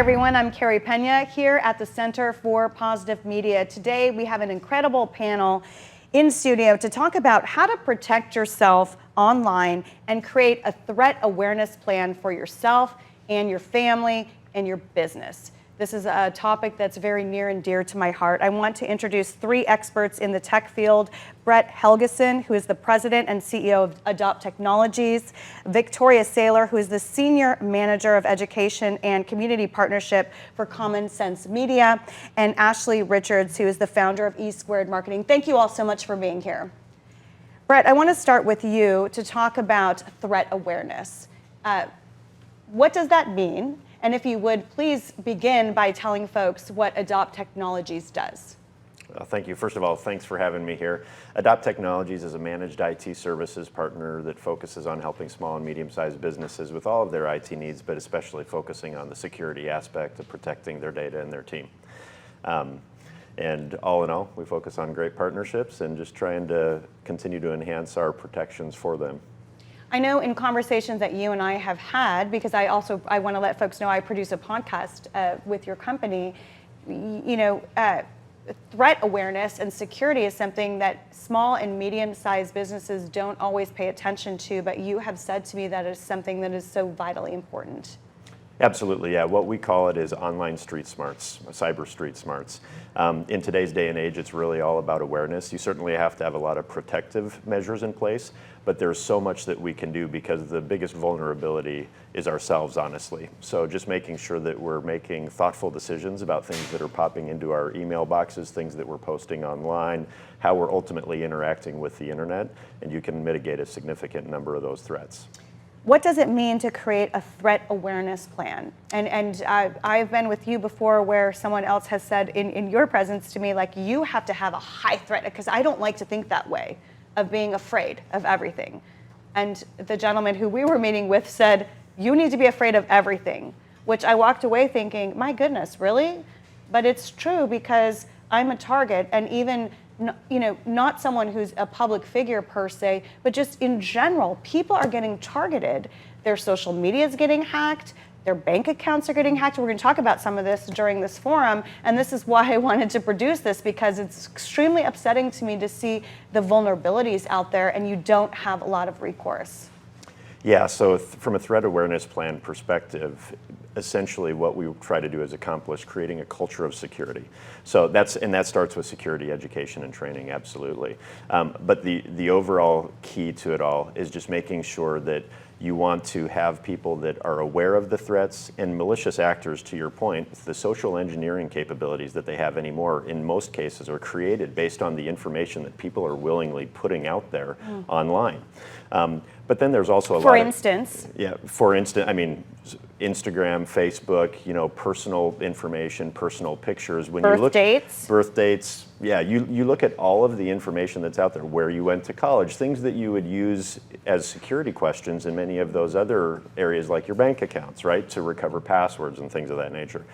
everyone, I'm Carrie Pena here at the Center for Positive Media. Today we have an incredible panel in studio to talk about how to protect yourself online and create a threat awareness plan for yourself and your family and your business. This is a topic that's very near and dear to my heart. I want to introduce three experts in the tech field. Brett Helgeson, who is the president and CEO of Adopt Technologies. Victoria Saylor, who is the senior manager of education and community partnership for Common Sense Media. And Ashley Richards, who is the founder of E-Squared Marketing. Thank you all so much for being here. Brett, I want to start with you to talk about threat awareness. What does that mean? And if you would, please begin by telling folks what Adopt Technologies does. Thank you. First of all, thanks for having me here. Adopt Technologies is a managed IT services partner that focuses on helping small and medium-sized businesses with all of their IT needs, but especially focusing on the security aspect of protecting their data and their team. And all in all, we focus on great partnerships and just trying to continue to enhance our protections for them. I know in conversations that you and I have had, because I want to let folks know I produce a podcast with your company, threat awareness and security is something that small and medium-sized businesses don't always pay attention to, but you have said to me that is something that is so vitally important. Absolutely, yeah. What we call it is online street smarts, cyber street smarts. In today's day and age, it's really all about awareness. You certainly have to have a lot of protective measures in place, but there's so much that we can do because the biggest vulnerability is ourselves, honestly. So just making sure that we're making thoughtful decisions about things that are popping into our email boxes, things that we're posting online, how we're ultimately interacting with the internet, and you can mitigate a significant number of those threats. What does it mean to create a threat awareness plan? And I've been with you before where someone else has said in your presence to me, like, you have to have a high threat, because I don't like to think that way, of being afraid of everything. And the gentleman who we were meeting with said, you need to be afraid of everything, which I walked away thinking, my goodness, really? But it's true, because I'm a target, and even not someone who's a public figure per se, but just in general, people are getting targeted. Their social media is getting hacked. Their bank accounts are getting hacked. We're going to talk about some of this during this forum, and this is why I wanted to produce this, because it's extremely upsetting to me to see the vulnerabilities out there and you don't have a lot of recourse. Yeah, so from a threat awareness plan perspective, essentially what we try to do is accomplish creating a culture of security. So that starts with security education and training, absolutely. But the overall key to it all is just making sure that you want to have people that are aware of the threats, and malicious actors, to your point, the social engineering capabilities that they have anymore in most cases are created based on the information that people are willingly putting out there online. But then there's also for instance, I mean, Instagram, Facebook, personal information, personal pictures. When birth dates, yeah, you look at all of the information that's out there, where you went to college, things that you would use as security questions in many of those other areas, like your bank accounts, right, to recover passwords and things of that nature.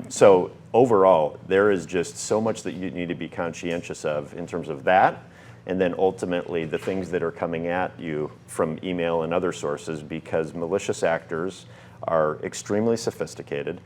So overall, there is just so much that you need to be conscientious of in terms of that. And then ultimately the things that are coming at you from email and other sources, because malicious actors are extremely sophisticated.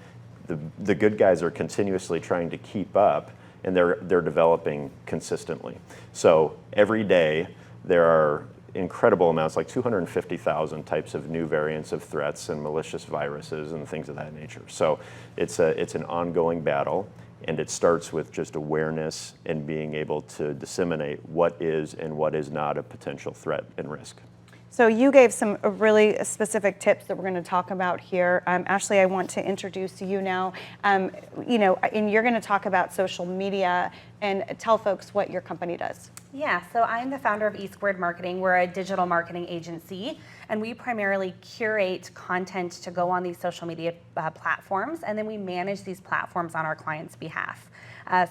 The good guys are continuously trying to keep up, and they're developing consistently. So every day there are incredible amounts, like 250,000 types of new variants of threats and malicious viruses and things of that nature. So it's an ongoing battle. And it starts with just awareness and being able to disseminate what is and what is not a potential threat and risk. So you gave some really specific tips that we're going to talk about here. Ashley, I want to introduce you now. And you're going to talk about social media and tell folks what your company does. Yeah, so I'm the founder of E-Squared Marketing. We're a digital marketing agency, and we primarily curate content to go on these social media platforms, and then we manage these platforms on our clients' behalf.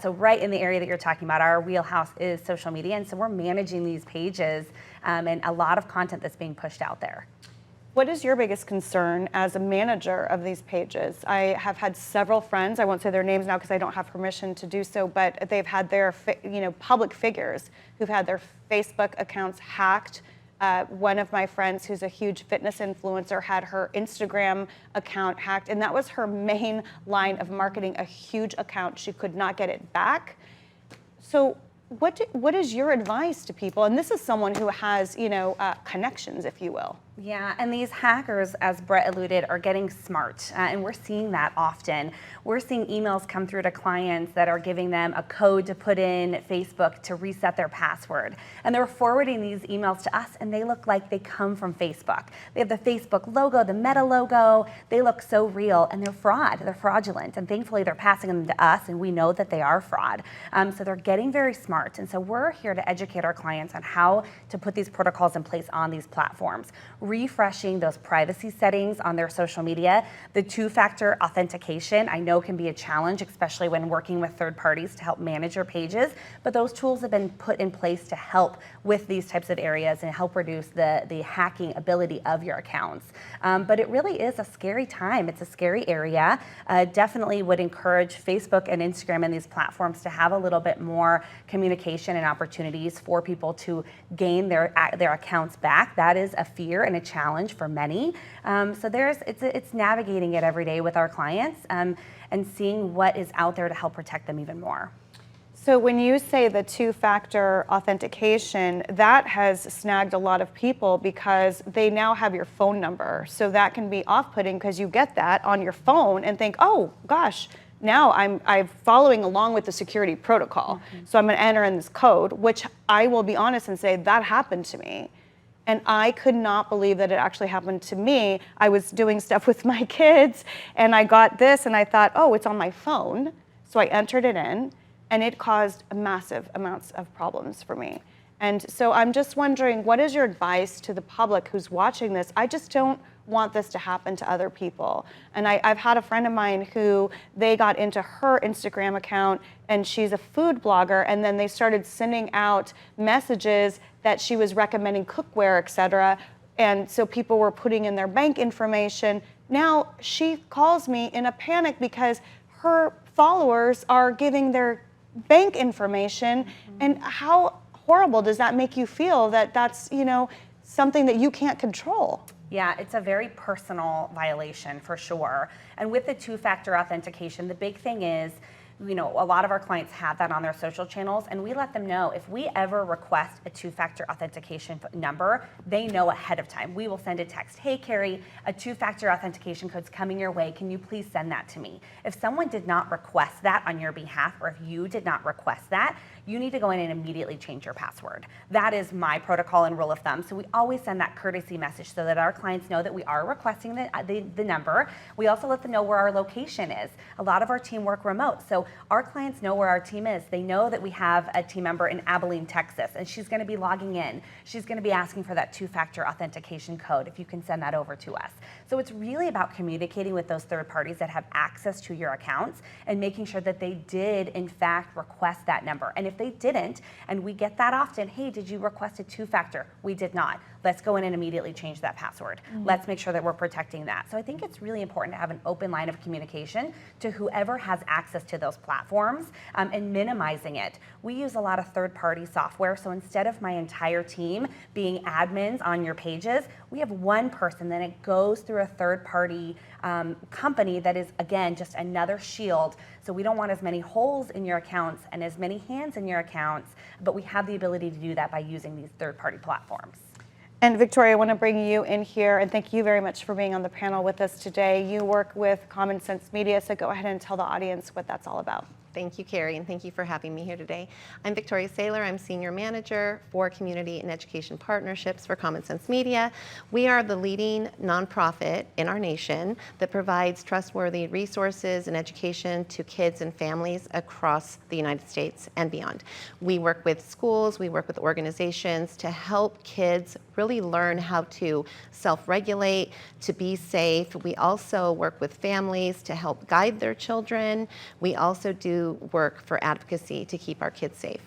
So right in the area that you're talking about, our wheelhouse is social media, and so we're managing these pages and a lot of content that's being pushed out there. What is your biggest concern as a manager of these pages? I have had several friends, I won't say their names now because I don't have permission to do so, but they've had their public figures who've had their Facebook accounts hacked, One of my friends who's a huge fitness influencer had her Instagram account hacked, and that was her main line of marketing, a huge account. She could not get it back. So what is your advice to people? And this is someone who has, connections, if you will. Yeah, and these hackers, as Brett alluded, are getting smart, and we're seeing that often. We're seeing emails come through to clients that are giving them a code to put in Facebook to reset their password, and they're forwarding these emails to us, and they look like they come from Facebook. They have the Facebook logo, the Meta logo. They look so real, and they're fraud. They're fraudulent, and thankfully they're passing them to us, and we know that they are fraud. So they're getting very smart, and so we're here to educate our clients on how to put these protocols in place on these platforms. Refreshing those privacy settings on their social media. The two-factor authentication I know can be a challenge, especially when working with third parties to help manage your pages, but those tools have been put in place to help with these types of areas and help reduce the hacking ability of your accounts. But it really is a scary time. It's a scary area. Definitely would encourage Facebook and Instagram and these platforms to have a little bit more communication and opportunities for people to gain their accounts back. That is a fear and a challenge for many. So it's navigating it every day with our clients and seeing what is out there to help protect them even more. So when you say the two-factor authentication, that has snagged a lot of people because they now have your phone number. So that can be off-putting because you get that on your phone and think, oh gosh, now I'm following along with the security protocol. Mm-hmm. So I'm going to enter in this code, which I will be honest and say that happened to me. And I could not believe that it actually happened to me. I was doing stuff with my kids and I got this and I thought, oh, it's on my phone. So I entered it in and it caused massive amounts of problems for me. And so I'm just wondering, what is your advice to the public who's watching this? I just don't want this to happen to other people. And I've had a friend of mine who they got into her Instagram account and she's a food blogger, and then they started sending out messages that she was recommending cookware, et cetera. And so people were putting in their bank information. Now she calls me in a panic because her followers are giving their bank information. Mm-hmm. And how horrible does that make you feel that that's, something that you can't control? Yeah, it's a very personal violation for sure. And with the two-factor authentication, the big thing is, a lot of our clients have that on their social channels, and we let them know if we ever request a two-factor authentication number, they know ahead of time. We will send a text, hey Carrie, a two-factor authentication code's coming your way, can you please send that to me? If someone did not request that on your behalf, or if you did not request that, you need to go in and immediately change your password. That is my protocol and rule of thumb. So we always send that courtesy message so that our clients know that we are requesting the number. We also let them know where our location is. A lot of our team work remote, so our clients know where our team is. They know that we have a team member in Abilene, Texas, and she's gonna be logging in. She's gonna be asking for that two-factor authentication code, if you can send that over to us. So it's really about communicating with those third parties that have access to your accounts and making sure that they did, in fact, request that number. And if they didn't, and we get that often, hey, did you request a two-factor? We did not. Let's go in and immediately change that password. Mm-hmm. Let's make sure that we're protecting that. So I think it's really important to have an open line of communication to whoever has access to those platforms and minimizing it. We use a lot of third-party software, so instead of my entire team being admins on your pages, we have one person, then it goes through a third-party company that is, again, just another shield. So we don't want as many holes in your accounts and as many hands in your accounts, but we have the ability to do that by using these third-party platforms. And Victoria, I want to bring you in here, and thank you very much for being on the panel with us today. You work with Common Sense Media, so go ahead and tell the audience what that's all about. Thank you, Carrie, and thank you for having me here today. I'm Victoria Saylor. I'm Senior Manager for Community and Education Partnerships for Common Sense Media. We are the leading nonprofit in our nation that provides trustworthy resources and education to kids and families across the United States and beyond. We work with schools, we work with organizations to help kids really learn how to self-regulate, to be safe. We also work with families to help guide their children. We also do work for advocacy to keep our kids safe.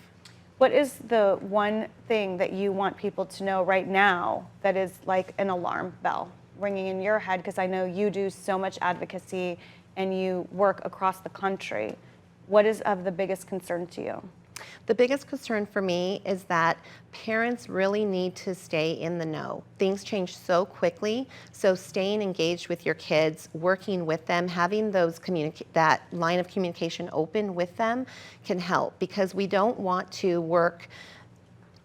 What is the one thing that you want people to know right now that is like an alarm bell ringing in your head? Because I know you do so much advocacy and you work across the country. What is of the biggest concern to you? The biggest concern for me is that parents really need to stay in the know. Things change so quickly, so staying engaged with your kids, working with them, having that line of communication open with them can help, because we don't want to work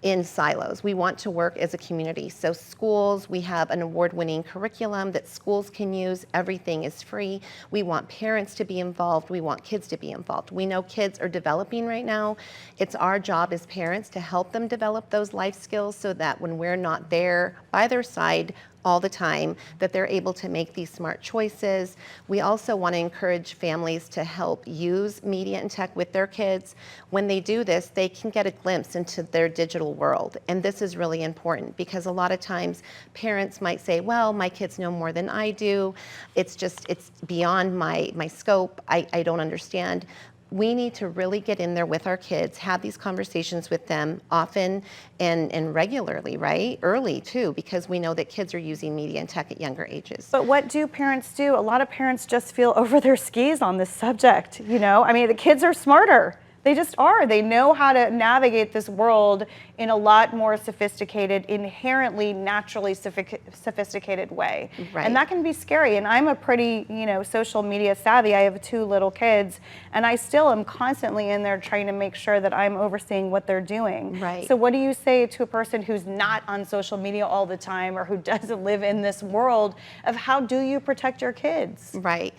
in silos. We want to work as a community. So schools, we have an award-winning curriculum that schools can use. Everything is free. We want parents to be involved. We want kids to be involved. We know kids are developing right now. It's our job as parents to help them develop those life skills so that when we're not there by their side all the time, that they're able to make these smart choices. We also want to encourage families to help use media and tech with their kids. When they do this, they can get a glimpse into their digital world. And this is really important, because a lot of times parents might say, well, my kids know more than I do. It's beyond my scope. I don't understand. We need to really get in there with our kids, have these conversations with them often and regularly, right? Early too, because we know that kids are using media and tech at younger ages. But what do parents do? A lot of parents just feel over their skis on this subject, you know? I mean, the kids are smarter. They just are. They know how to navigate this world in a lot more sophisticated, inherently, naturally sophisticated way. Right. And that can be scary. And I'm a pretty, social media savvy. I have 2 little kids, and I still am constantly in there trying to make sure that I'm overseeing what they're doing. Right. So what do you say to a person who's not on social media all the time, or who doesn't live in this world of how do you protect your kids? Right.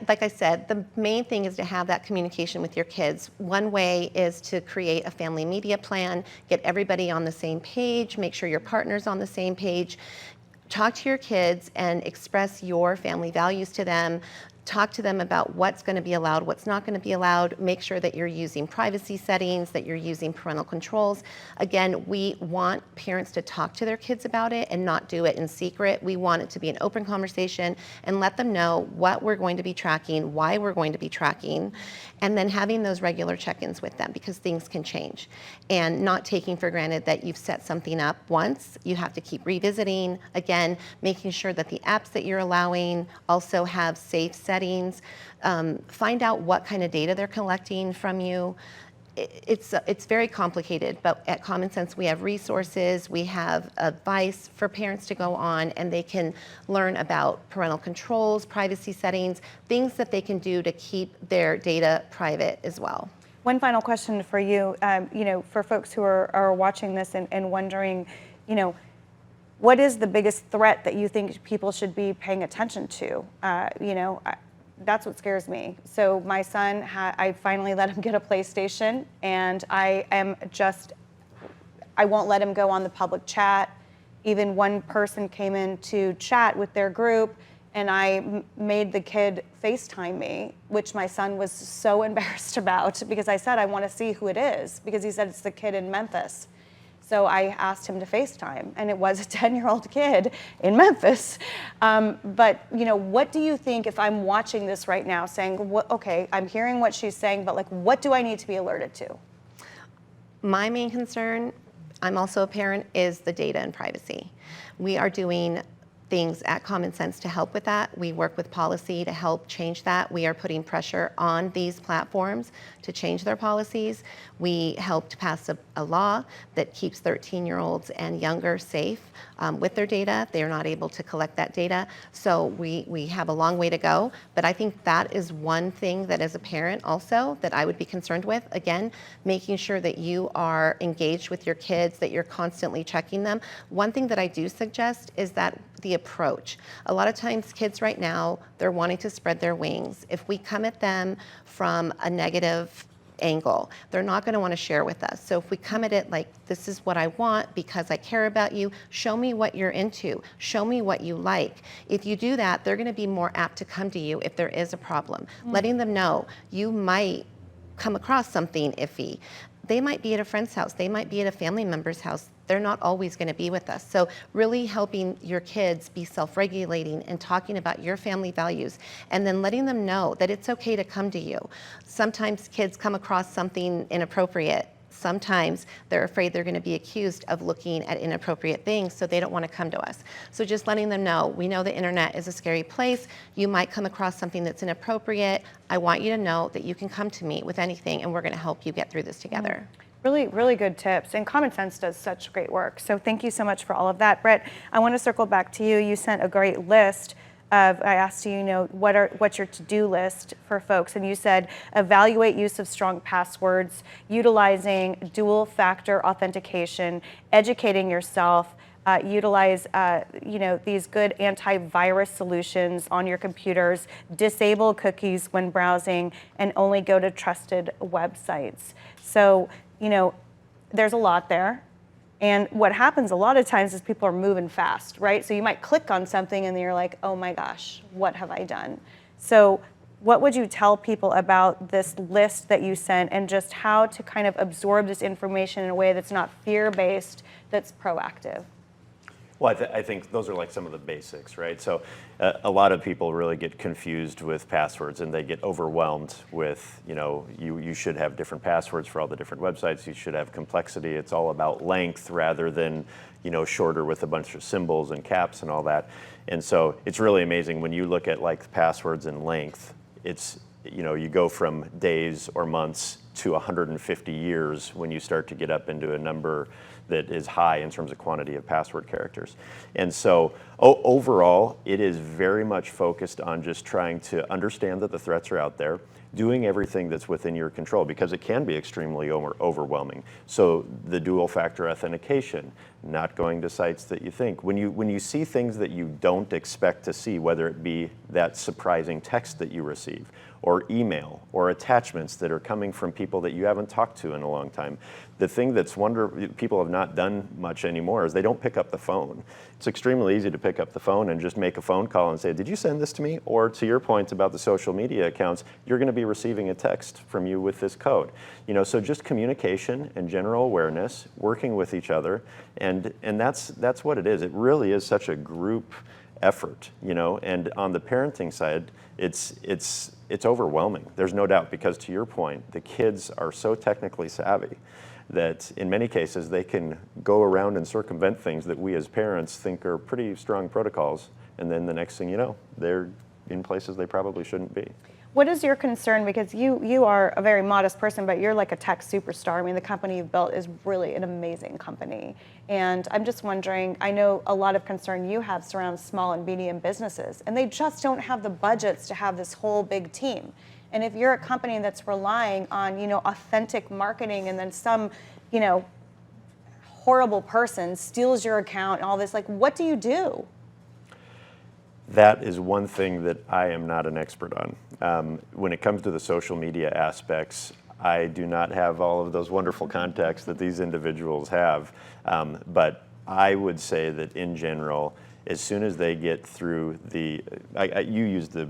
Like I said, the main thing is to have that communication with your kids. One way is to create a family media plan, get everybody on the same page, make sure your partner's on the same page. Talk to your kids and express your family values to them. Talk to them about what's going to be allowed, what's not going to be allowed. Make sure that you're using privacy settings, that you're using parental controls. Again, we want parents to talk to their kids about it and not do it in secret. We want it to be an open conversation and let them know what we're going to be tracking, why we're going to be tracking, and then having those regular check-ins with them, because things can change. And not taking for granted that you've set something up once. You have to keep revisiting. Again, making sure that the apps that you're allowing also have safe settings. Find out what kind of data they're collecting from you. It's very complicated, but at Common Sense we have resources, we have advice for parents to go on, and they can learn about parental controls, privacy settings, things that they can do to keep their data private as well. One final question for you, for folks who are watching this and wondering, what is the biggest threat that you think people should be paying attention to? That's what scares me. So my son, I finally let him get a PlayStation, and I won't let him go on the public chat. Even one person came in to chat with their group, and I made the kid FaceTime me, which my son was so embarrassed about, because I said, I want to see who it is, because he said it's the kid in Memphis. So I asked him to FaceTime, and it was a 10-year-old kid in Memphis. But what do you think, if I'm watching this right now saying, okay, I'm hearing what she's saying, but what do I need to be alerted to? My main concern, I'm also a parent, is the data and privacy. We are doing things at Common Sense to help with that. We work with policy to help change that. We are putting pressure on these platforms to change their policies. We helped pass a law that keeps 13-year-olds and younger safe with their data. They are not able to collect that data. So we have a long way to go. But I think that is one thing that as a parent also that I would be concerned with. Again, making sure that you are engaged with your kids, that you're constantly checking them. One thing that I do suggest is that the approach. A lot of times kids right now, they're wanting to spread their wings. If we come at them from a negative angle, they're not going to want to share with us. So if we come at it like, this is what I want because I care about you, show me what you're into, show me what you like. If you do that, they're going to be more apt to come to you if there is a problem. Letting them know you might come across something iffy. They might be at a friend's house, they might be at a family member's house. They're not always going to be with us. So really helping your kids be self-regulating and talking about your family values, and then letting them know that it's okay to come to you. Sometimes kids come across something inappropriate, sometimes they're afraid they're going to be accused of looking at inappropriate things, so they don't want to come to us. So just letting them know, we know the internet is a scary place. You might come across something that's inappropriate. I want you to know that you can come to me with anything, and we're going to help you get through this together. Really, really good tips. And Common Sense does such great work. So thank you so much for all of that. Brett, I want to circle back to you. You sent a great list of, I asked you, what's your to-do list for folks? And you said evaluate use of strong passwords, utilizing dual factor authentication, educating yourself, utilize these good antivirus solutions on your computers, disable cookies when browsing, and only go to trusted websites. So, there's a lot there. And what happens a lot of times is people are moving fast, right? So you might click on something and then you're like, oh my gosh, what have I done? So what would you tell people about this list that you sent and just how to kind of absorb this information in a way that's not fear-based, that's proactive? Well, I think those are like some of the basics, right? So a lot of people really get confused with passwords and they get overwhelmed with, you should have different passwords for all the different websites. You should have complexity. It's all about length rather than, shorter with a bunch of symbols and caps and all that. And so it's really amazing when you look at like passwords and length, it's, you go from days or months to 150 years when you start to get up into a number that is high in terms of quantity of password characters. And so overall, it is very much focused on just trying to understand that the threats are out there, doing everything that's within your control, because it can be extremely overwhelming. So the dual factor authentication, not going to sites that you think. When you see things that you don't expect to see, whether it be that surprising text that you receive, or email, or attachments that are coming from people that you haven't talked to in a long time. The thing that's people have not done much anymore is they don't pick up the phone. It's extremely easy to pick up the phone and just make a phone call and say, did you send this to me? Or to your point about the social media accounts, you're going to be receiving a text from you with this code. So just communication and general awareness, working with each other, and that's what it is. It really is such a group effort, and on the parenting side, it's overwhelming. There's no doubt, because to your point, the kids are so technically savvy that in many cases they can go around and circumvent things that we as parents think are pretty strong protocols, and then the next thing you know, they're in places they probably shouldn't be. What is your concern? Because you are a very modest person, but you're like a tech superstar. I mean, the company you've built is really an amazing company. And I'm just wondering, I know a lot of concern you have surrounds small and medium businesses, and they just don't have the budgets to have this whole big team. And if you're a company that's relying on, authentic marketing, and then some, horrible person steals your account and all this, like, what do you do? That is one thing that I am not an expert on. When it comes to the social media aspects, I do not have all of those wonderful contacts that these individuals have. But I would say that in general, as soon as they get through you use the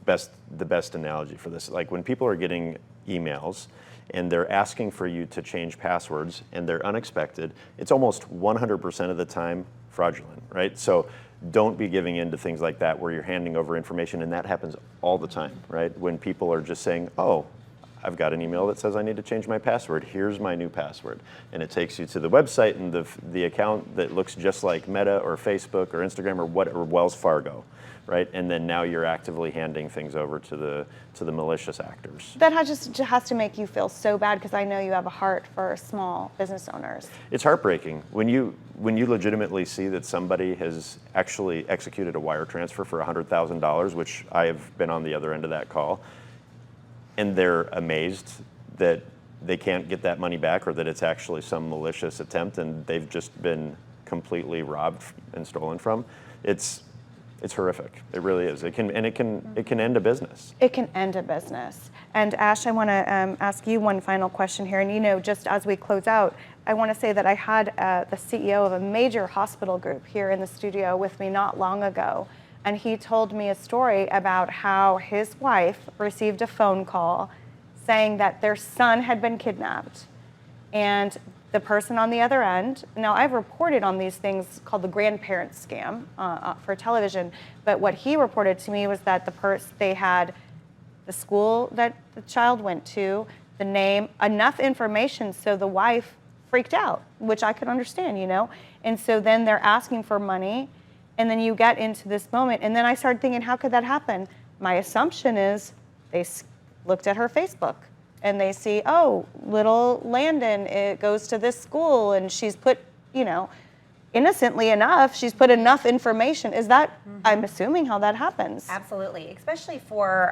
best analogy for this. Like when people are getting emails and they're asking for you to change passwords and they're unexpected, it's almost 100% of the time fraudulent, right? So don't be giving in to things like that where you're handing over information, and that happens all the time, right? When people are just saying, oh, I've got an email that says I need to change my password. Here's my new password. And it takes you to the website and the account that looks just like Meta or Facebook or Instagram or Wells Fargo, right? And then now you're actively handing things over to the malicious actors. That just has to make you feel so bad, because I know you have a heart for small business owners. It's heartbreaking when you legitimately see that somebody has actually executed a wire transfer for $100,000, which I have been on the other end of that call, and they're amazed that they can't get that money back, or that it's actually some malicious attempt and they've just been completely robbed and stolen from. It's horrific. It really is. It can end a business. It can end a business. And Ash, I want to ask you one final question here. And just as we close out, I want to say that I had the CEO of a major hospital group here in the studio with me not long ago. And he told me a story about how his wife received a phone call saying that their son had been kidnapped. And the person on the other end, now I've reported on these things called the grandparent scam for television, but what he reported to me was that they had the school that the child went to, the name, enough information so the wife freaked out, which I could understand, you know? And so then they're asking for money, and then you get into this moment. And then I started thinking, how could that happen? My assumption is they looked at her Facebook and they see, oh, little Landon, it goes to this school, and she's put, you know, innocently enough, she's put enough information. Is that, I'm assuming, how that happens? Absolutely, especially for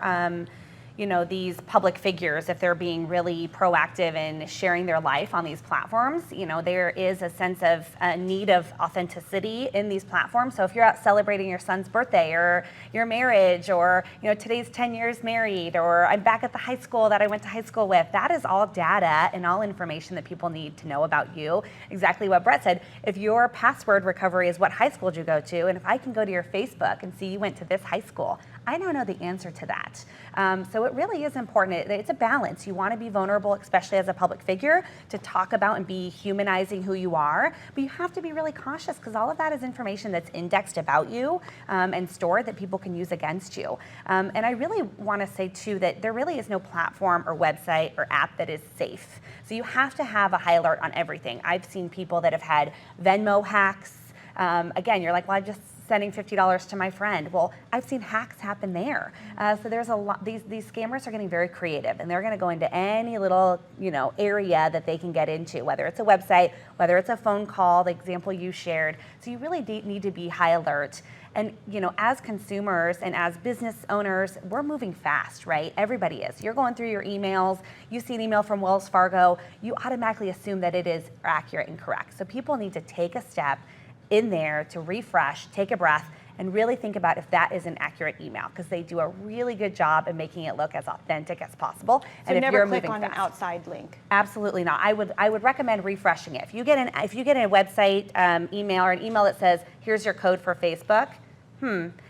you know, these public figures, if they're being really proactive in sharing their life on these platforms. You know, there is a sense of need of authenticity in these platforms. So if you're out celebrating your son's birthday or your marriage, or, you know, today's 10 years married, or I'm back at the high school that I went to high school with, that is all data and all information that people need to know about you. Exactly what Brett said. If your password recovery is what high school did you go to, and if I can go to your Facebook and see you went to this high school, I don't know the answer to that. So it really is important. It's a balance. You want to be vulnerable, especially as a public figure, to talk about and be humanizing who you are, but you have to be really cautious because all of that is information that's indexed about you and stored that people can use against you. And I really want to say too that there really is no platform or website or app that is safe. So you have to have a high alert on everything. I've seen people that have had Venmo hacks. Again, you're like, well, I'm just sending $50 to my friend. Well, I've seen hacks happen there. So there's a lot, these scammers are getting very creative, and they're gonna go into any little, you know, area that they can get into, whether it's a website, whether it's a phone call, the example you shared. So you really need to be high alert. And, you know, as consumers and as business owners, we're moving fast, right? Everybody is. You're going through your emails, you see an email from Wells Fargo, you automatically assume that it is accurate and correct. So people need to take a step in there to refresh, take a breath, and really think about if that is an accurate email, because they do a really good job at making it look as authentic as possible. So and if never you're click moving on fast, an outside link. absolutely not. I would recommend refreshing it. If you get a website email or an email that says, here's your code for Facebook,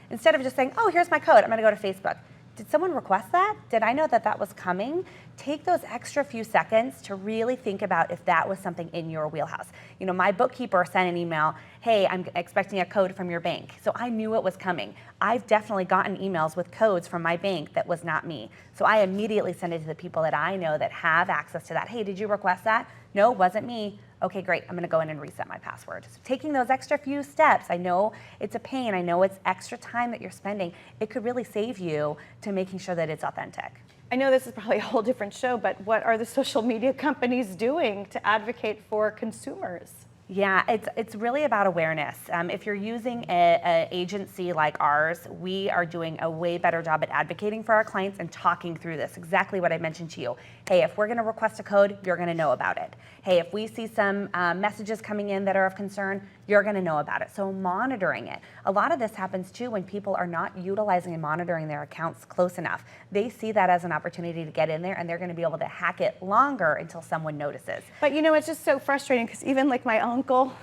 instead of just saying, oh, here's my code, I'm gonna go to Facebook. Did someone request that? Did I know that that was coming? Take those extra few seconds to really think about if that was something in your wheelhouse. You know, my bookkeeper sent an email, hey, I'm expecting a code from your bank. So I knew it was coming. I've definitely gotten emails with codes from my bank that was not me. So I immediately send it to the people that I know that have access to that. Hey, did you request that? No, wasn't me. Okay, great, I'm gonna go in and reset my password. So taking those extra few steps, I know it's a pain, I know it's extra time that you're spending, it could really save you to making sure that it's authentic. I know this is probably a whole different show, but what are the social media companies doing to advocate for consumers? Yeah, it's really about awareness. If you're using an agency like ours, we are doing a way better job at advocating for our clients and talking through this, exactly what I mentioned to you. Hey, if we're gonna request a code, you're gonna know about it. Hey, if we see some messages coming in that are of concern, you're gonna know about it. So monitoring it. A lot of this happens too when people are not utilizing and monitoring their accounts close enough. They see that as an opportunity to get in there, and they're gonna be able to hack it longer until someone notices. But you know, it's just so frustrating because even like my uncle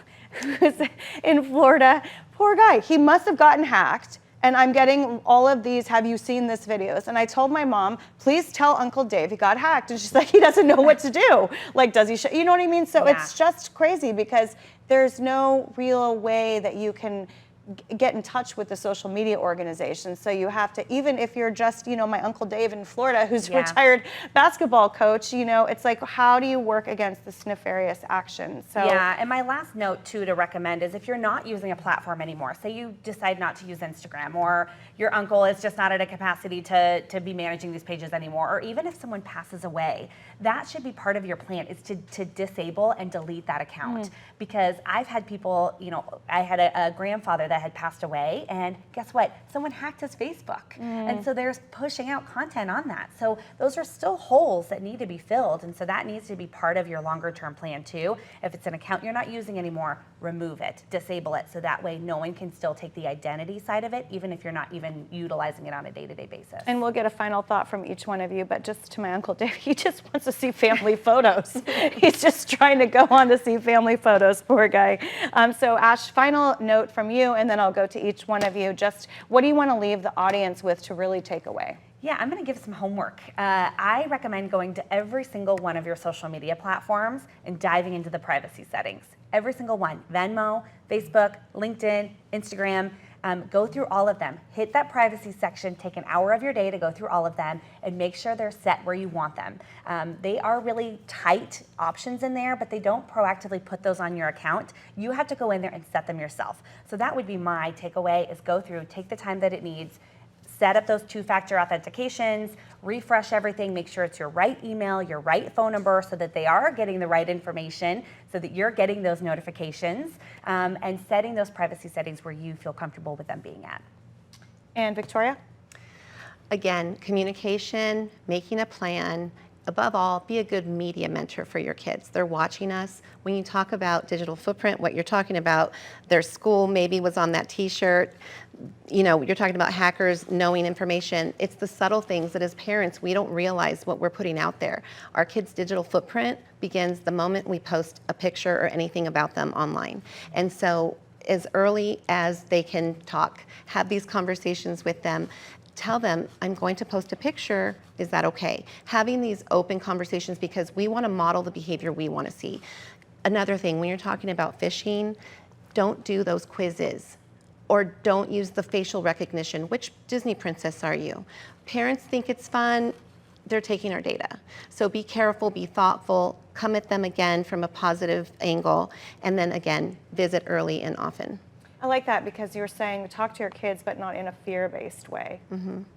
who's in Florida, poor guy, he must have gotten hacked. And I'm getting all of these, have you seen this videos? And I told my mom, please tell Uncle Dave he got hacked. And she's like, he doesn't know what to do. Like, does he, you know what I mean? So Yeah. it's just crazy because there's no real way that you can get in touch with the social media organization. So you have to, even if you're just, you know, my Uncle Dave in Florida, who's a Yeah. retired basketball coach, you know, it's like, how do you work against this nefarious action? So Yeah, and my last note too to recommend is if you're not using a platform anymore, say you decide not to use Instagram, or your uncle is just not at a capacity to be managing these pages anymore, or even if someone passes away, that should be part of your plan, is to disable and delete that account. Because I've had people, you know, I had a grandfather that had passed away, and guess what? Someone hacked his Facebook. And so there's pushing out content on that. So those are still holes that need to be filled, and so that needs to be part of your longer term plan too. If it's an account you're not using anymore, remove it, disable it, so that way no one can still take the identity side of it, even if you're not even utilizing it on a day-to-day basis. And we'll get a final thought from each one of you, but just to my Uncle Dave, he just wants to see family photos. He's just trying to go on to see family photos, poor guy. So Ash, final note from you, and then I'll go to each one of you. Just what do you want to leave the audience with to really take away? Yeah, I'm gonna give some homework. I recommend going to every single one of your social media platforms and diving into the privacy settings. Every single one, Venmo, Facebook, LinkedIn, Instagram, Go through all of them. Hit that privacy section, take an hour of your day to go through all of them, and make sure they're set where you want them. They are really tight options in there, but they don't proactively put those on your account. You have to go in there and set them yourself. So that would be my takeaway, is go through, take the time that it needs, set up those two-factor authentications, refresh everything, make sure it's your right email, your right phone number, so that they are getting the right information, so that you're getting those notifications, and setting those privacy settings where you feel comfortable with them being at. And Victoria? Again, communication, making a plan. Above all, be a good media mentor for your kids. They're watching us. When you talk about digital footprint, what you're talking about, their school maybe was on that t-shirt. You know, you're talking about hackers knowing information. It's the subtle things that as parents, we don't realize what we're putting out there. Our kids' digital footprint begins the moment we post a picture or anything about them online. And so as early as they can talk, have these conversations with them. Tell them, I'm going to post a picture, is that okay? Having these open conversations, because we want to model the behavior we want to see. Another thing, when you're talking about phishing, don't do those quizzes, or don't use the facial recognition. Which Disney princess are you? Parents think it's fun, they're taking our data. So be careful, be thoughtful, come at them again from a positive angle, and then again, visit early and often. I like that, because you were saying talk to your kids, but not in a fear-based way.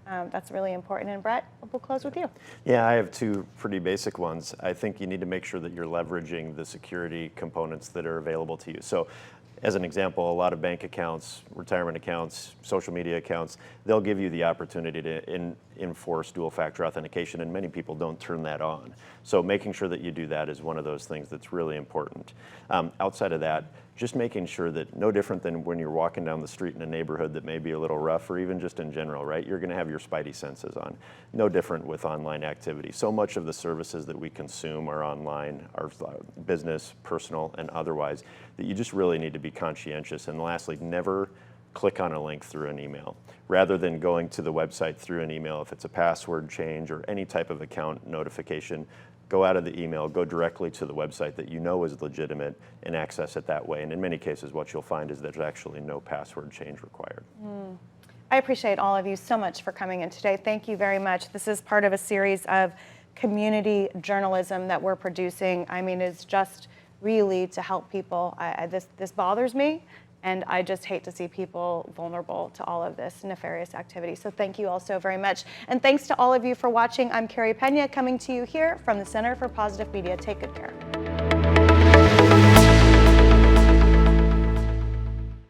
That's really important. And Brett, we'll close with you. Yeah, I have two pretty basic ones. I think you need to make sure that you're leveraging the security components that are available to you. So, as an example, a lot of bank accounts, retirement accounts, social media accounts, they'll give you the opportunity to enforce dual-factor authentication, and many people don't turn that on. So making sure that you do that is one of those things that's really important. Outside of that, just making sure that, no different than when you're walking down the street in a neighborhood that may be a little rough, or even just in general, right? You're gonna have your spidey senses on. No different with online activity. So much of the services that we consume are online, are business, personal, and otherwise, that you just really need to be conscientious. And lastly, never click on a link through an email. Rather than going to the website through an email, if it's a password change or any type of account notification, go out of the email, go directly to the website that you know is legitimate, and access it that way. And in many cases, what you'll find is there's actually no password change required. I appreciate all of you so much for coming in today. Thank you very much. This is part of a series of community journalism that we're producing. I mean, it's just really to help people. This bothers me, and I just hate to see people vulnerable to all of this nefarious activity. So thank you all so very much. And thanks to all of you for watching. I'm Carrie Pena, coming to you here from the Center for Positive Media. Take good care.